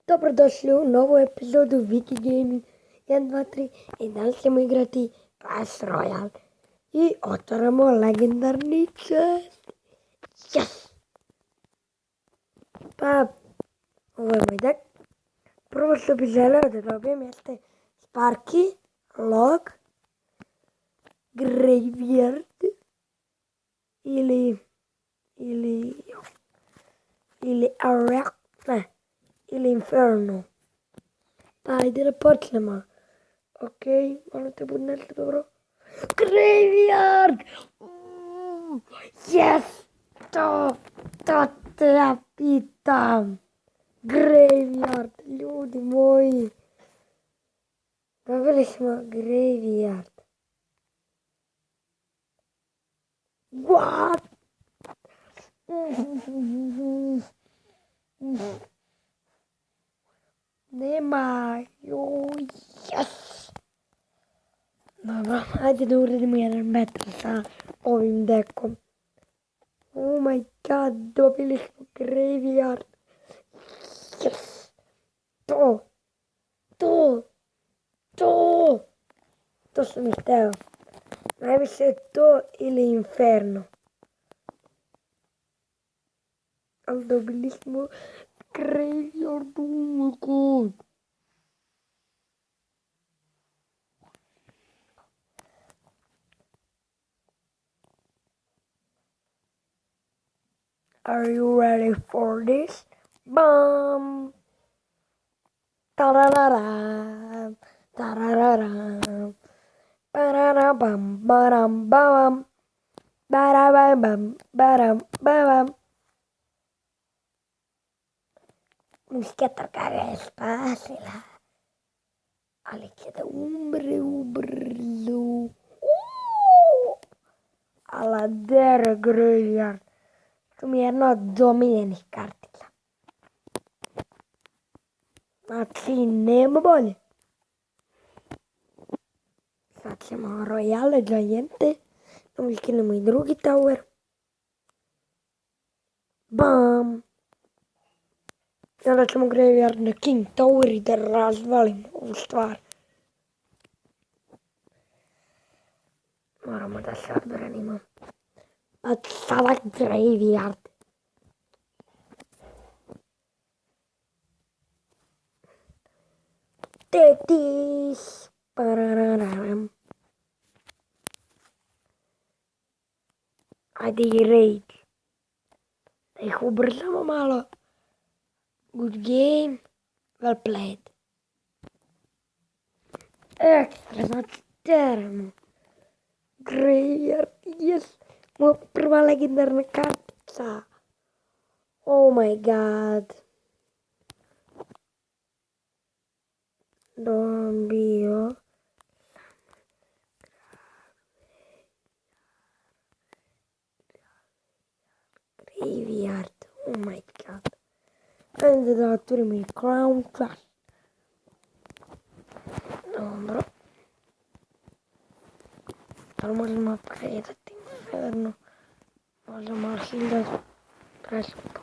Dobrodošli u novu epizodu Viki Gaming 1, 2, 3 i danas ćemo igrati Clash Royale i otvaramo legendarni chest. Yes! Pa, ovo je moj dek. Prvo što bih želeo da dobijem jeste Sparky, Log, Graveyard ili Inferno. Pa ajde da počnemo. Ok, malo te bude nešto dobro. Graveyard! Yes! To te ja pitam. Graveyard, ljudi moji. Dobili smo Graveyard. What? Nema, joj, yes! Dobro, ajde da uradimo jedan battle sa ovim dekom. Oh my god, dobili smo Graveyard. Yes! To sam i hteo. Najviše je to ili Inferno. Ali dobili smo Graveyard, oh my god. Are you ready for this? Bam! Tarararam, tarararam, pararabam, baram, bam, barabam, baram, bam. Miska trkaga je spasila, ali će da umre ubrzo. Aladera Graveyard. To mi je jedna od domiljenih kartica. Znači, nema bolje. Sad ćemo Royale Giante. Da mi skinemo i drugi tower. Bam! I onda ćemo Graveyard na King Tower i da razvalimo ovu stvar. Moramo da se odbranimo. Pa sada Graveyard. Tetis! Parararam. Ajde i raid. Da ih ubrzamo malo. Good game. Well played. Ekstra, znači teramo. Graveyard, yes. Moja prva legendarna kartica. Oh my god. Dobio. Graveyard, oh my god. Ajde da otvorimo i Crown Clash. Dobro. Ali možemo predati Inferno. Možemo 1000 preskupo.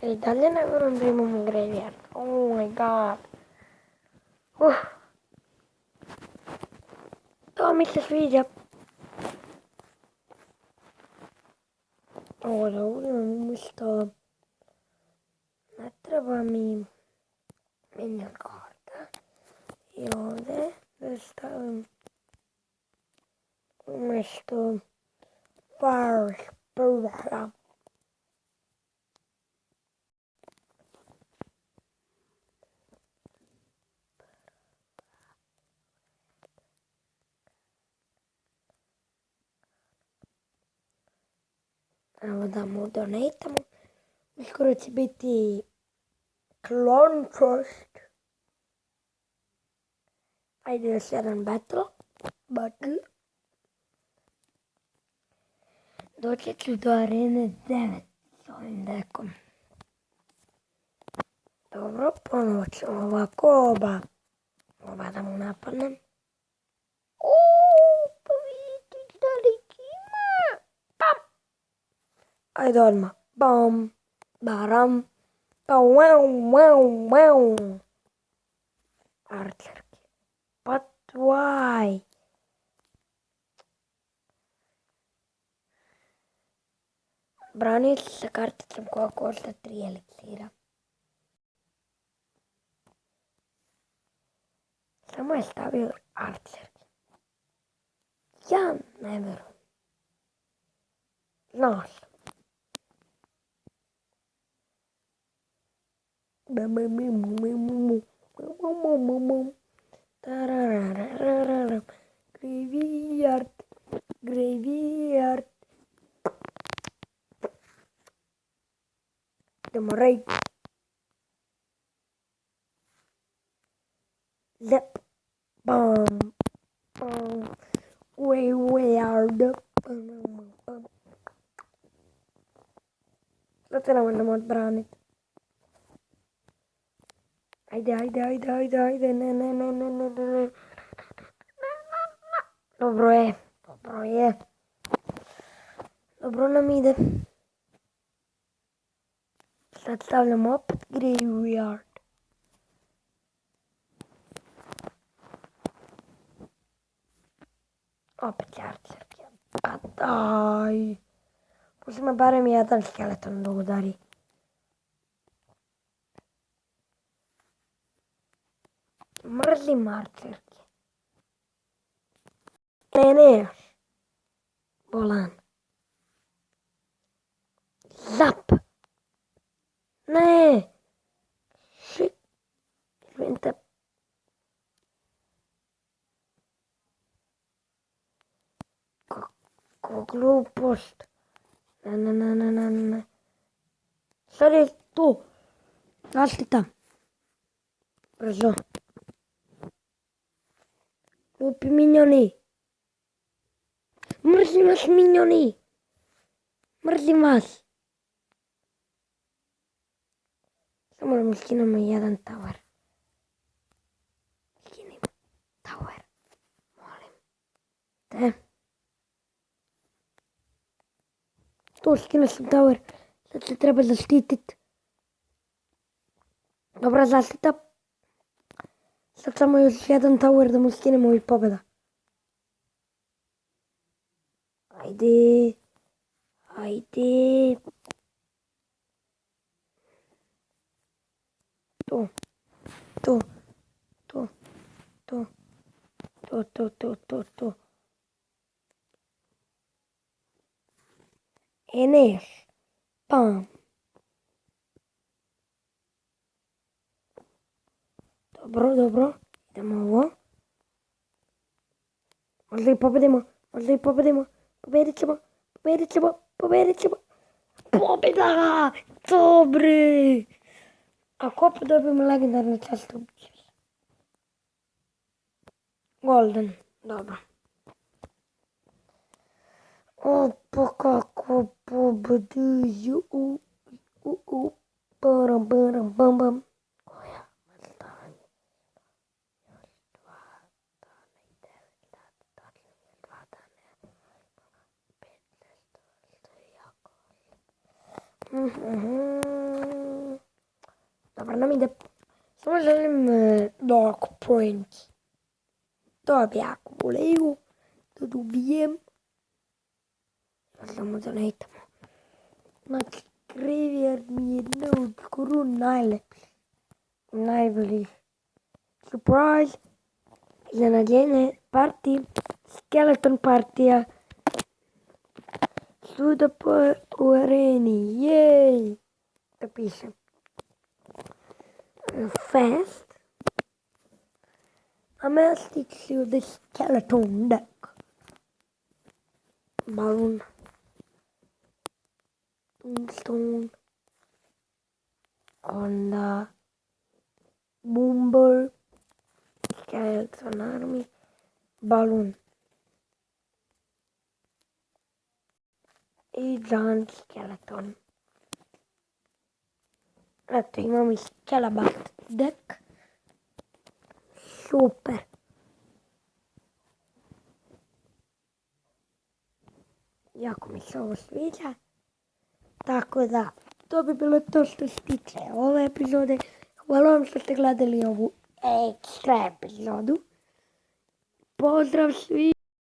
I dalje ne vjerujem da imamo Graveyard. Oh my god. To mi se sviđa. Ovo da uzmem umjesto. Ne treba mi minion karta. I ovdje da stavim umjesto Fire Spura. Evo da mu donatamo. Uskoro će biti Clone Trust. Ajde još jedan battle. Doći ću do arene 9 s ovim dekom. Dobro, ponovo ćemo ovako oba da mu napadnem. Pa vidite da li ima. Pam! Ajde odmah. Bam, baram, Pa wow, wow, wow. Archerke. But why? Braniti sa karticom koja košta 3 eliksira. Samo je stavio Archerke. Ja ne verujem. Znaš. Graveyard. Graveyard. Idemo raid. Zap. Bam. Bam. Wayward. Sad se ne možemo odbraniti. Ajde, ajde, ajde, ajde, ajde, ne, ne, ne, ne, ne, ne, ne. Dobro je, dobro je. Dobro nam ide. Sad stavljamo opet Graveyard. Opet Archerke. Pa daj. Uzme barem jedan skeleton da udari. Mrzim Archerke. Ne, ne još. Bolan. Zap. Ne. Shit. Izvinite. Kako glupost. Ne, ne, ne, ne, ne, ne. Sad je tu. Zaštita. Brzo. Glupi minjoni. Mrzim vas minjoni. Mrzim vas. Samo da mi skinemo jedan tower. Skinim tower. Molim te. Tu skinuo sam tower. Sad se treba zaštitit. Dobra zaštita. Sad samo još jedan tower da mu skinemo i pobjeda. Ajde. Ajde. Tu. Tu. Tu. Tu. Tu, tu, tu, tu, tu. Eneš. Pam. Dobro, dobro. Idemo ovo. Možda i pobedimo. Možda i pobedimo. Pobedit ćemo. Pobedit ćemo. Pobedit ćemo. Pobjeda! Dobre! Ako opet dobijemo legendarne častupke. Golden. Dobro. Opa, kako pobjeduju. Baram, baram, bam, bam. Koja? Stanje. Još 2 dana i 9 dana. Tačno 2 dana. 15, to je jako. Dobro, nam ide. Samo želim dog points. To bi jako voleo da dobijem. Samo da ne idemo. Znači, Graveyard mi je skoro najboljih. Surprise! Iznenađenje, party, skeleton partija. Svuda u areni, jej! Da pišem. Fast. I'm gonna stick to the skeleton deck. Balloon. Tombstone. Onda. Boomber. Skeleton army. Balloon. I giant skeleton. Eto, imam i skelebat deck. Super. Jako mi se ovo sviđa. Tako da, to bi bilo to što se tiče ove epizode. Hvala vam što ste gledali ovu ekstra epizodu. Pozdrav svi!